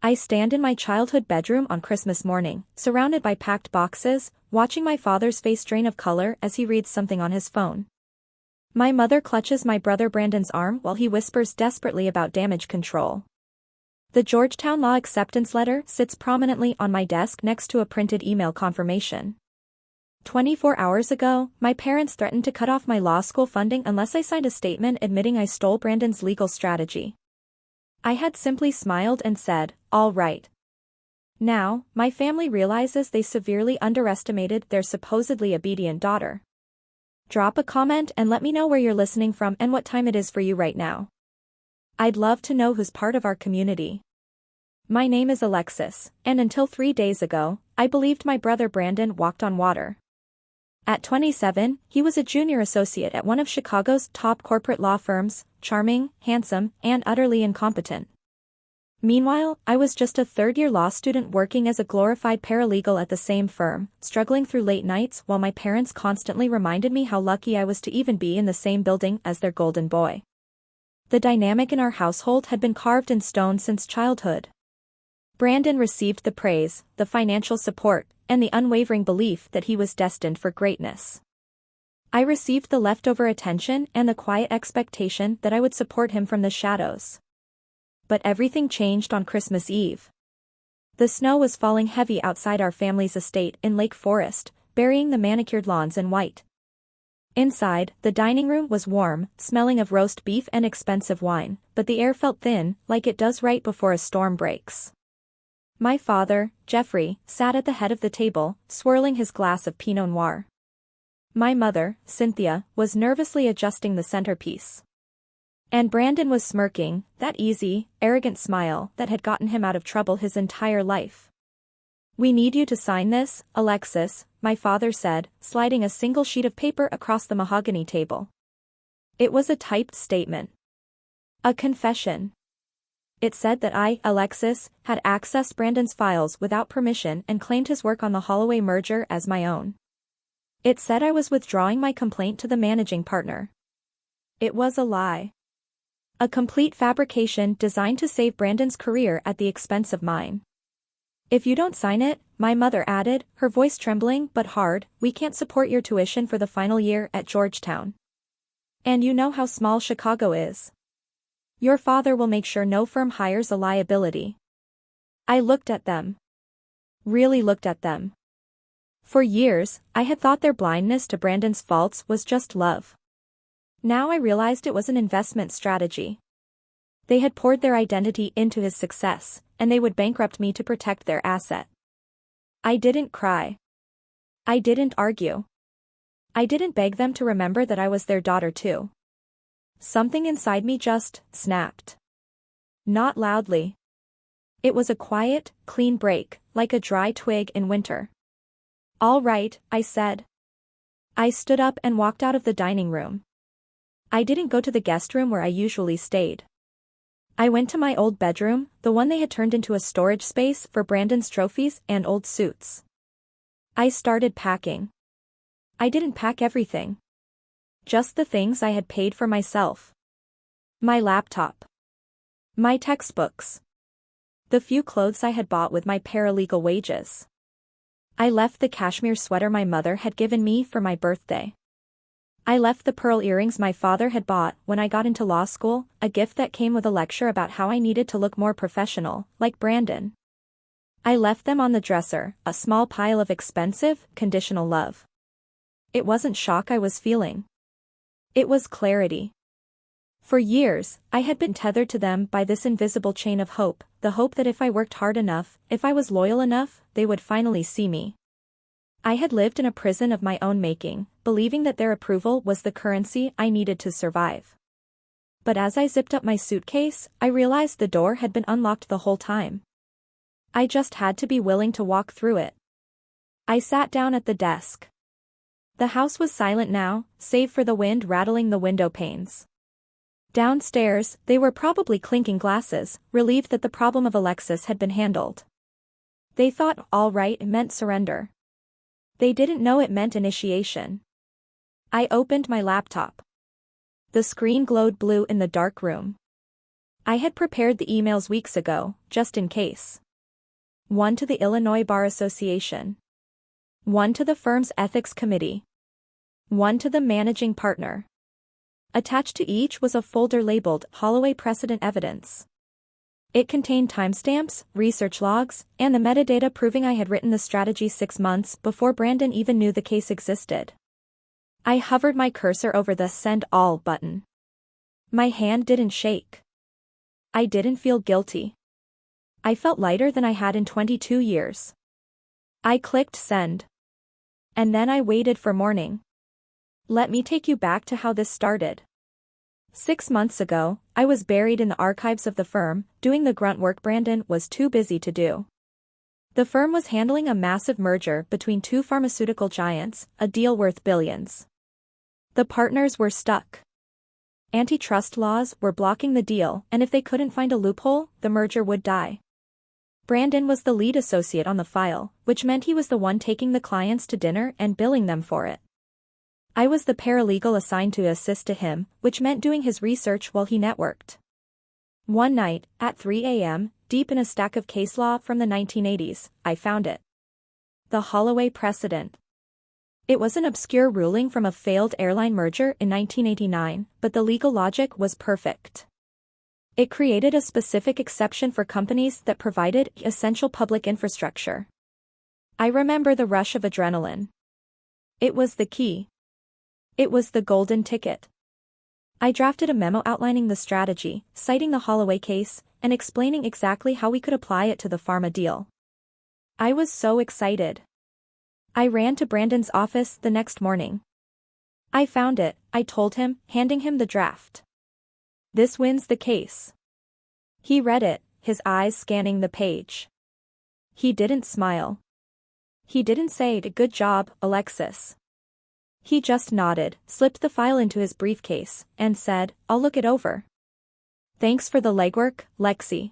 I stand in my childhood bedroom on Christmas morning, surrounded by packed boxes, watching my father's face drain of color as he reads something on his phone. My mother clutches my brother Brandon's arm while he whispers desperately about damage control. The Georgetown Law acceptance letter sits prominently on my desk next to a printed email confirmation. 24 hours ago, my parents threatened to cut off my law school funding unless I signed a statement admitting I stole Brandon's legal strategy. I had simply smiled and said, "All right." Now, my family realizes they severely underestimated their supposedly obedient daughter. Drop a comment and let me know where you're listening from and what time it is for you right now. I'd love to know who's part of our community. My name is Alexis, and until 3 days ago, I believed my brother Brandon walked on water. At 27, he was a junior associate at one of Chicago's top corporate law firms, charming, handsome, and utterly incompetent. Meanwhile, I was just a third-year law student working as a glorified paralegal at the same firm, struggling through late nights while my parents constantly reminded me how lucky I was to even be in the same building as their golden boy. The dynamic in our household had been carved in stone since childhood. Brandon received the praise, the financial support, and the unwavering belief that he was destined for greatness. I received the leftover attention and the quiet expectation that I would support him from the shadows. But everything changed on Christmas Eve. The snow was falling heavy outside our family's estate in Lake Forest, burying the manicured lawns in white. Inside, the dining room was warm, smelling of roast beef and expensive wine, but the air felt thin, like it does right before a storm breaks. My father, Jeffrey, sat at the head of the table, swirling his glass of Pinot Noir. My mother, Cynthia, was nervously adjusting the centerpiece. And Brandon was smirking, that easy, arrogant smile that had gotten him out of trouble his entire life. "We need you to sign this, Alexis," my father said, sliding a single sheet of paper across the mahogany table. It was a typed statement. A confession. It said that I, Alexis, had accessed Brandon's files without permission and claimed his work on the Holloway merger as my own. It said I was withdrawing my complaint to the managing partner. It was a lie. A complete fabrication designed to save Brandon's career at the expense of mine. "If you don't sign it," my mother added, her voice trembling but hard, "we can't support your tuition for the final year at Georgetown. And you know how small Chicago is. Your father will make sure no firm hires a liability." I looked at them. Really looked at them. For years, I had thought their blindness to Brandon's faults was just love. Now I realized it was an investment strategy. They had poured their identity into his success, and they would bankrupt me to protect their asset. I didn't cry. I didn't argue. I didn't beg them to remember that I was their daughter too. Something inside me just snapped. Not loudly. It was a quiet, clean break, like a dry twig in winter. "All right," I said. I stood up and walked out of the dining room. I didn't go to the guest room where I usually stayed. I went to my old bedroom, the one they had turned into a storage space for Brandon's trophies and old suits. I started packing. I didn't pack everything. Just the things I had paid for myself. My laptop. My textbooks. The few clothes I had bought with my paralegal wages. I left the cashmere sweater my mother had given me for my birthday. I left the pearl earrings my father had bought when I got into law school, a gift that came with a lecture about how I needed to look more professional, like Brandon. I left them on the dresser, a small pile of expensive, conditional love. It wasn't shock I was feeling. It was clarity. For years, I had been tethered to them by this invisible chain of hope, the hope that if I worked hard enough, if I was loyal enough, they would finally see me. I had lived in a prison of my own making, believing that their approval was the currency I needed to survive. But as I zipped up my suitcase, I realized the door had been unlocked the whole time. I just had to be willing to walk through it. I sat down at the desk. The house was silent now, save for the wind rattling the window panes. Downstairs, they were probably clinking glasses, relieved that the problem of Alexis had been handled. They thought "all right" meant surrender. They didn't know it meant initiation. I opened my laptop. The screen glowed blue in the dark room. I had prepared the emails weeks ago, just in case. One to the Illinois Bar Association. One to the firm's ethics committee. One to the managing partner. Attached to each was a folder labeled Holloway Precedent Evidence. It contained timestamps, research logs, and the metadata proving I had written the strategy 6 months before Brandon even knew the case existed. I hovered my cursor over the Send All button. My hand didn't shake. I didn't feel guilty. I felt lighter than I had in 22 years. I clicked Send. And then I waited for morning. Let me take you back to how this started. 6 months ago, I was buried in the archives of the firm, doing the grunt work Brandon was too busy to do. The firm was handling a massive merger between 2 pharmaceutical giants, a deal worth billions. The partners were stuck. Antitrust laws were blocking the deal, and if they couldn't find a loophole, the merger would die. Brandon was the lead associate on the file, which meant he was the one taking the clients to dinner and billing them for it. I was the paralegal assigned to assist to him, which meant doing his research while he networked. One night, at 3 a.m., deep in a stack of case law from the 1980s, I found it. The Holloway Precedent. It was an obscure ruling from a failed airline merger in 1989, but the legal logic was perfect. It created a specific exception for companies that provided essential public infrastructure. I remember the rush of adrenaline. It was the key. It was the golden ticket. I drafted a memo outlining the strategy, citing the Holloway case, and explaining exactly how we could apply it to the pharma deal. I was so excited. I ran to Brandon's office the next morning. I found it, I told him, handing him the draft. This wins the case. He read it, his eyes scanning the page. He didn't smile. He didn't say, "Good job, Alexis." He just nodded, slipped the file into his briefcase, and said, "I'll look it over. Thanks for the legwork, Lexi."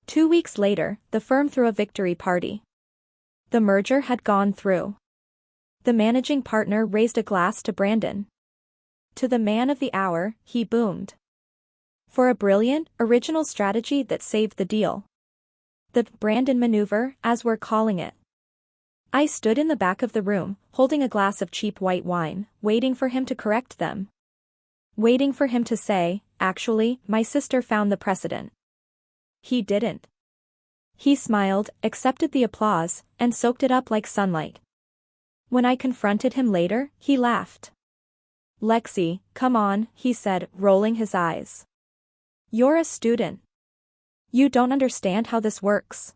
2 weeks later, the firm threw a victory party. The merger had gone through. The managing partner raised a glass to Brandon. To the man of the hour, he boomed. For a brilliant, original strategy that saved the deal. The Brandon maneuver, as we're calling it. I stood in the back of the room, holding a glass of cheap white wine, waiting for him to correct them. Waiting for him to say, "Actually, my sister found the precedent." He didn't. He smiled, accepted the applause, and soaked it up like sunlight. When I confronted him later, he laughed. "Lexi, come on," he said, rolling his eyes. "You're a student. You don't understand how this works.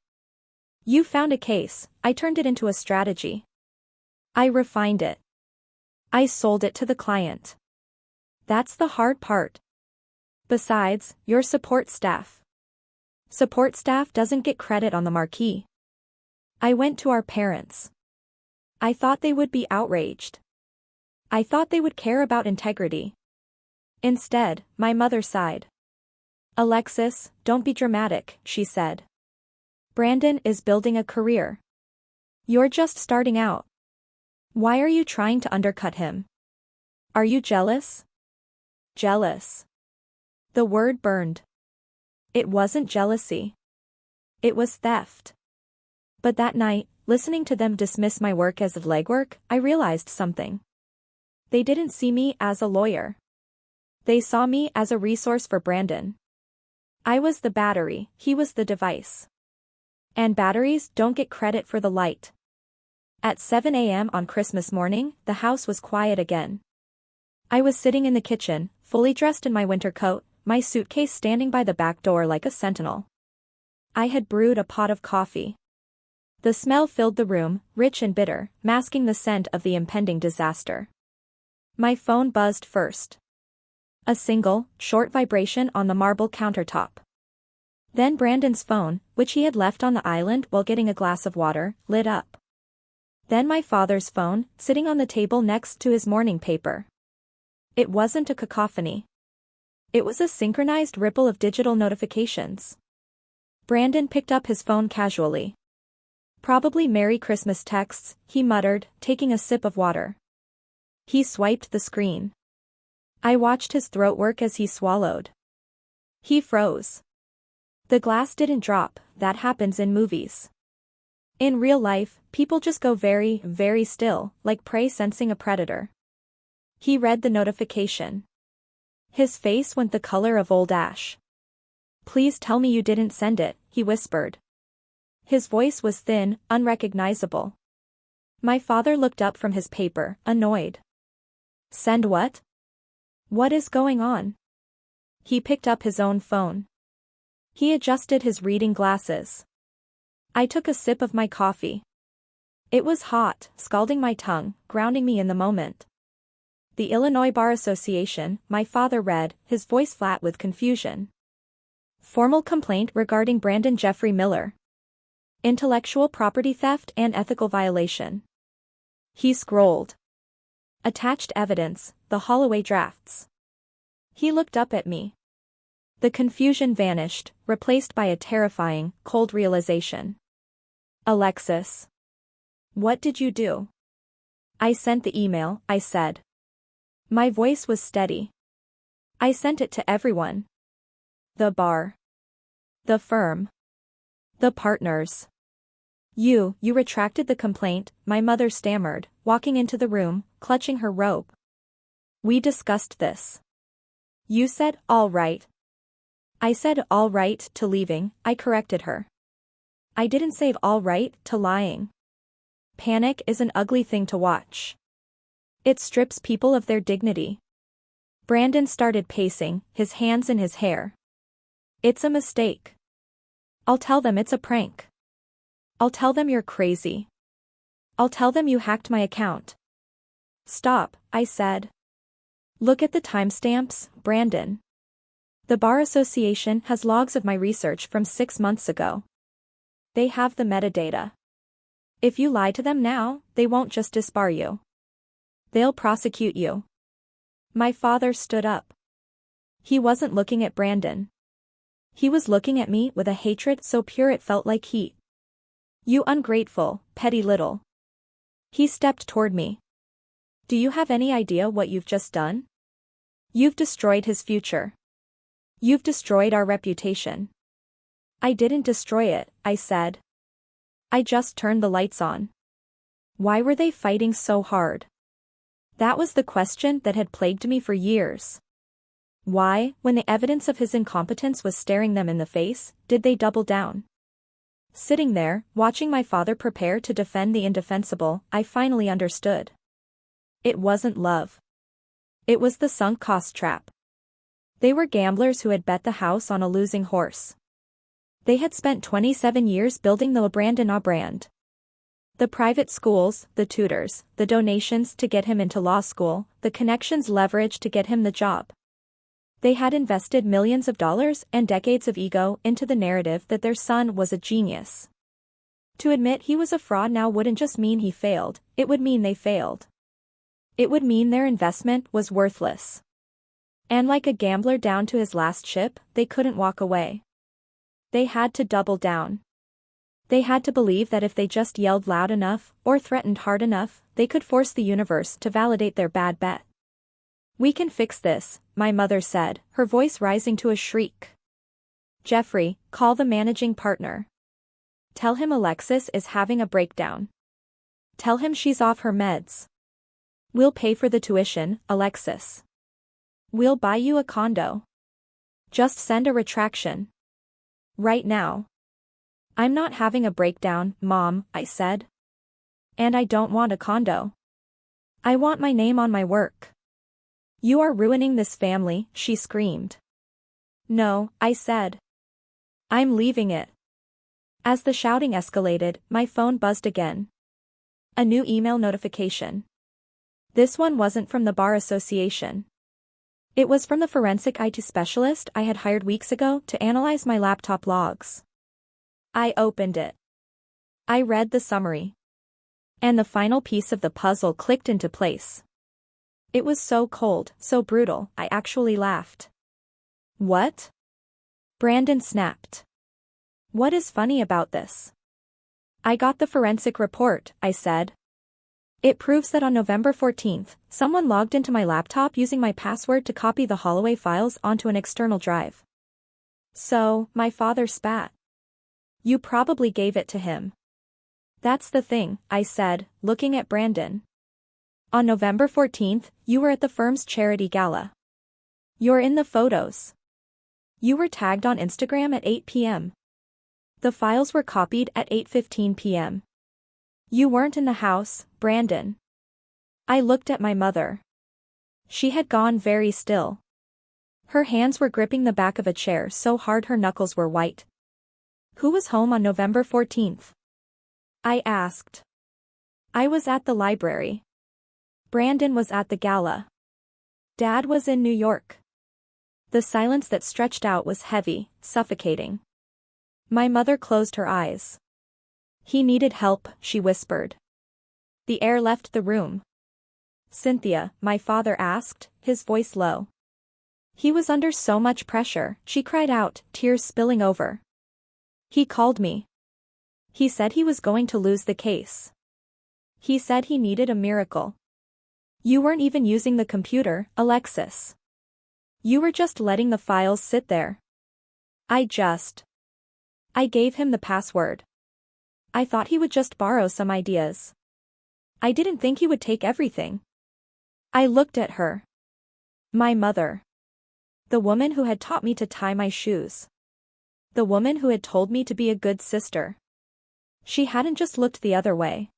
You found a case, I turned it into a strategy. I refined it. I sold it to the client. That's the hard part. Besides, your support staff. Support staff doesn't get credit on the marquee." I went to our parents. I thought they would be outraged. I thought they would care about integrity. Instead, my mother sighed. "Alexis, don't be dramatic," she said. "Brandon is building a career. You're just starting out. Why are you trying to undercut him? Are you jealous?" Jealous. The word burned. It wasn't jealousy. It was theft. But that night, listening to them dismiss my work as legwork, I realized something. They didn't see me as a lawyer. They saw me as a resource for Brandon. I was the battery, he was the device. And batteries don't get credit for the light. At 7 a.m. on Christmas morning, the house was quiet again. I was sitting in the kitchen, fully dressed in my winter coat, my suitcase standing by the back door like a sentinel. I had brewed a pot of coffee. The smell filled the room, rich and bitter, masking the scent of the impending disaster. My phone buzzed first. A single, short vibration on the marble countertop. Then Brandon's phone, which he had left on the island while getting a glass of water, lit up. Then my father's phone, sitting on the table next to his morning paper. It wasn't a cacophony. It was a synchronized ripple of digital notifications. Brandon picked up his phone casually. "Probably Merry Christmas texts," he muttered, taking a sip of water. He swiped the screen. I watched his throat work as he swallowed. He froze. The glass didn't drop, that happens in movies. In real life, people just go very, very still, like prey sensing a predator. He read the notification. His face went the color of old ash. "Please tell me you didn't send it," he whispered. His voice was thin, unrecognizable. My father looked up from his paper, annoyed. "Send what? What is going on?" He picked up his own phone. He adjusted his reading glasses. I took a sip of my coffee. It was hot, scalding my tongue, grounding me in the moment. The Illinois Bar Association, my father read, his voice flat with confusion. Formal complaint regarding Brandon Jeffrey Miller. Intellectual property theft and ethical violation. He scrolled. Attached evidence, the Holloway drafts. He looked up at me. The confusion vanished, replaced by a terrifying, cold realization. "Alexis. What did you do?" "I sent the email," I said. My voice was steady. "I sent it to everyone. The bar. The firm. The partners." You retracted the complaint," my mother stammered, walking into the room, clutching her robe. "We discussed this. You said, 'all right.'" I said all right to leaving, I corrected her. I didn't say all right to lying. Panic is an ugly thing to watch. It strips people of their dignity. Brandon started pacing, his hands in his hair. "It's a mistake. I'll tell them it's a prank. I'll tell them you're crazy. I'll tell them you hacked my account." "Stop," I said. "Look at the timestamps, Brandon. The Bar Association has logs of my research from 6 months ago. They have the metadata. If you lie to them now, they won't just disbar you. They'll prosecute you." My father stood up. He wasn't looking at Brandon. He was looking at me with a hatred so pure it felt like heat. "You ungrateful, petty little." He stepped toward me. "Do you have any idea what you've just done? You've destroyed his future. You've destroyed our reputation." "I didn't destroy it," I said. "I just turned the lights on." Why were they fighting so hard? That was the question that had plagued me for years. Why, when the evidence of his incompetence was staring them in the face, did they double down? Sitting there, watching my father prepare to defend the indefensible, I finally understood. It wasn't love. It was the sunk cost trap. They were gamblers who had bet the house on a losing horse. They had spent 27 years building the Brandon brand. The private schools, the tutors, the donations to get him into law school, the connections leveraged to get him the job. They had invested millions of dollars and decades of ego into the narrative that their son was a genius. To admit he was a fraud now wouldn't just mean he failed, it would mean they failed. It would mean their investment was worthless. And like a gambler down to his last chip, they couldn't walk away. They had to double down. They had to believe that if they just yelled loud enough, or threatened hard enough, they could force the universe to validate their bad bet. "We can fix this," my mother said, her voice rising to a shriek. "Jeffrey, call the managing partner. Tell him Alexis is having a breakdown. Tell him she's off her meds. We'll pay for the tuition, Alexis. We'll buy you a condo. Just send a retraction. Right now." "I'm not having a breakdown, Mom," I said. "And I don't want a condo. I want my name on my work." "You are ruining this family," she screamed. "No," I said. "I'm leaving it." As the shouting escalated, my phone buzzed again. A new email notification. This one wasn't from the Bar Association. It was from the forensic IT specialist I had hired weeks ago to analyze my laptop logs. I opened it. I read the summary. And the final piece of the puzzle clicked into place. It was so cold, so brutal, I actually laughed. "What?" Brandon snapped. "What is funny about this?" "I got the forensic report," I said. "It proves that on November 14th, someone logged into my laptop using my password to copy the Holloway files onto an external drive. So, my father spat. You probably gave it to him. That's the thing, I said, looking at Brandon. On November 14th, you were at the firm's charity gala. You're in the photos. You were tagged on Instagram at 8 p.m. The files were copied at 8:15 p.m. You weren't in the house, Brandon. I looked at my mother. She had gone very still. Her hands were gripping the back of a chair so hard her knuckles were white. Who was home on November 14th? I asked. I was at the library. Brandon was at the gala. Dad was in New York. The silence that stretched out was heavy, suffocating. My mother closed her eyes. He needed help, she whispered. The air left the room. Cynthia, my father asked, his voice low. He was under so much pressure, she cried out, tears spilling over. He called me. He said he was going to lose the case. He said he needed a miracle. You weren't even using the computer, Alexis. You were just letting the files sit there. I gave him the password. I thought he would just borrow some ideas. I didn't think he would take everything. I looked at her. My mother. The woman who had taught me to tie my shoes. The woman who had told me to be a good sister. She hadn't just looked the other way.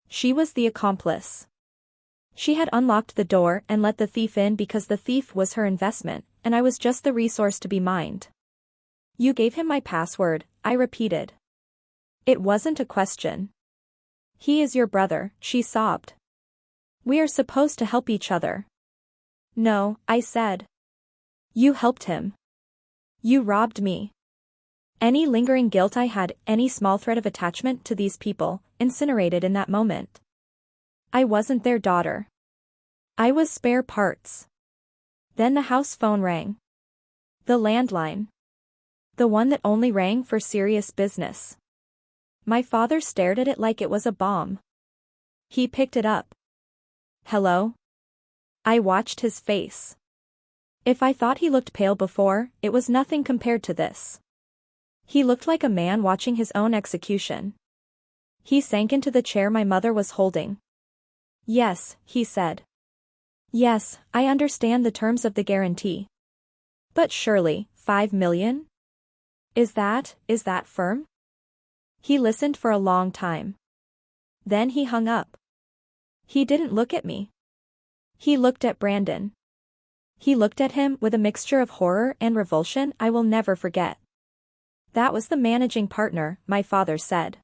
She was the accomplice. She had unlocked the door and let the thief in because the thief was her investment, and I was just the resource to be mined. You gave him my password, I repeated. It wasn't a question. He is your brother, she sobbed. We are supposed to help each other. No, I said. You helped him. You robbed me. Any lingering guilt I had, any small thread of attachment to these people, incinerated in that moment. I wasn't their daughter. I was spare parts. Then the house phone rang. The landline. The one that only rang for serious business. My father stared at it like it was a bomb. He picked it up. Hello? I watched his face. If I thought he looked pale before, it was nothing compared to this. He looked like a man watching his own execution. He sank into the chair my mother was holding. Yes, he said. Yes, I understand the terms of the guarantee. But surely, 5 million? Is that firm? He listened for a long time. Then he hung up. He didn't look at me. He looked at Brandon. He looked at him with a mixture of horror and revulsion I will never forget. That was the managing partner, my father said.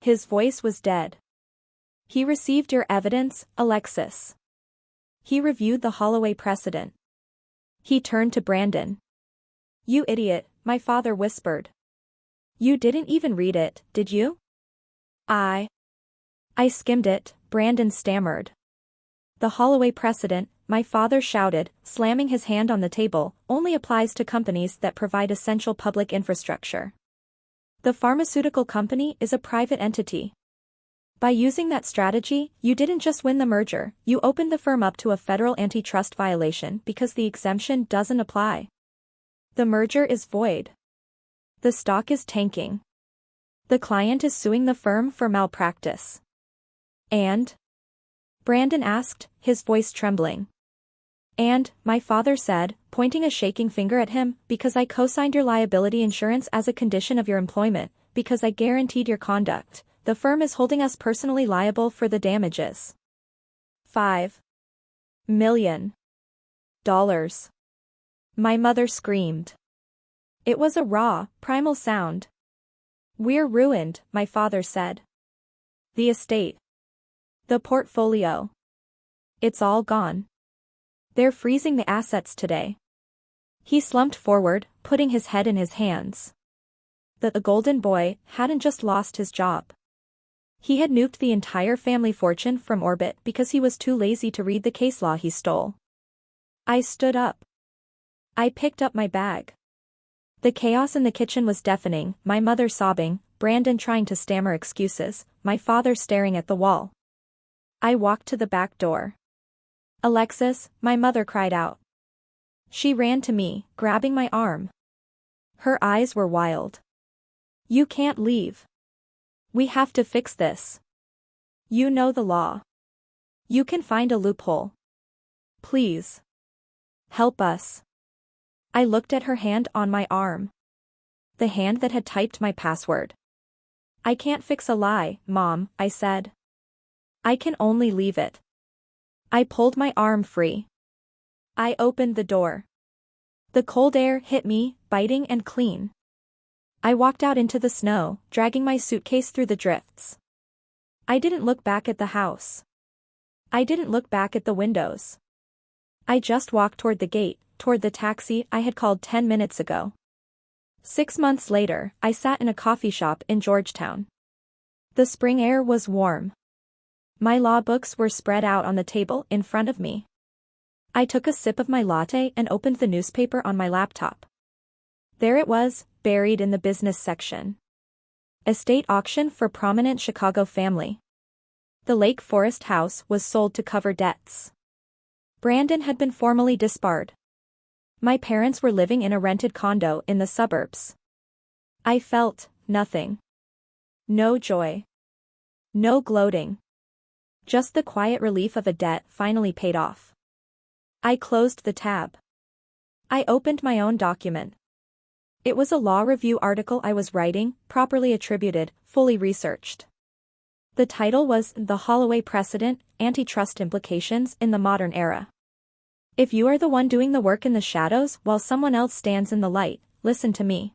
His voice was dead. He received your evidence, Alexis. He reviewed the Holloway precedent. He turned to Brandon. You idiot, my father whispered. You didn't even read it, did you? I skimmed it, Brandon stammered. The Holloway precedent, my father shouted, slamming his hand on the table, only applies to companies that provide essential public infrastructure. The pharmaceutical company is a private entity. By using that strategy, you didn't just win the merger, you opened the firm up to a federal antitrust violation because the exemption doesn't apply. The merger is void. The stock is tanking. The client is suing the firm for malpractice. And? Brandon asked, his voice trembling. And, my father said, pointing a shaking finger at him, because I co-signed your liability insurance as a condition of your employment, because I guaranteed your conduct, the firm is holding us personally liable for the damages. $5 million. My mother screamed. It was a raw, primal sound. We're ruined, my father said. The estate. The portfolio. It's all gone. They're freezing the assets today. He slumped forward, putting his head in his hands. The golden boy hadn't just lost his job. He had nuked the entire family fortune from orbit because he was too lazy to read the case law he stole. I stood up. I picked up my bag. The chaos in the kitchen was deafening, my mother sobbing, Brandon trying to stammer excuses, my father staring at the wall. I walked to the back door. Alexis, my mother cried out. She ran to me, grabbing my arm. Her eyes were wild. You can't leave. We have to fix this. You know the law. You can find a loophole. Please. Help us. I looked at her hand on my arm. The hand that had typed my password. I can't fix a lie, Mom, I said. I can only leave it. I pulled my arm free. I opened the door. The cold air hit me, biting and clean. I walked out into the snow, dragging my suitcase through the drifts. I didn't look back at the house. I didn't look back at the windows. I just walked toward the gate, toward the taxi I had called 10 minutes ago. 6 months later, I sat in a coffee shop in Georgetown. The spring air was warm. My law books were spread out on the table in front of me. I took a sip of my latte and opened the newspaper on my laptop. There it was, buried in the business section. Estate auction for prominent Chicago family. The Lake Forest house was sold to cover debts. Brandon had been formally disbarred. My parents were living in a rented condo in the suburbs. I felt nothing. No joy. No gloating. Just the quiet relief of a debt finally paid off. I closed the tab. I opened my own document. It was a law review article I was writing, properly attributed, fully researched. The title was The Holloway Precedent, Antitrust Implications in the Modern Era. If you are the one doing the work in the shadows while someone else stands in the light, listen to me.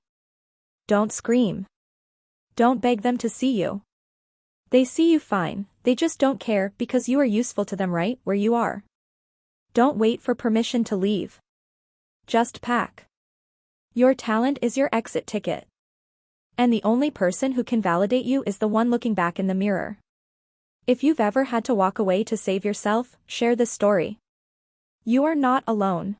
Don't scream. Don't beg them to see you. They see you fine, they just don't care because you are useful to them right where you are. Don't wait for permission to leave. Just pack. Your talent is your exit ticket. And the only person who can validate you is the one looking back in the mirror. If you've ever had to walk away to save yourself, share this story. You are not alone.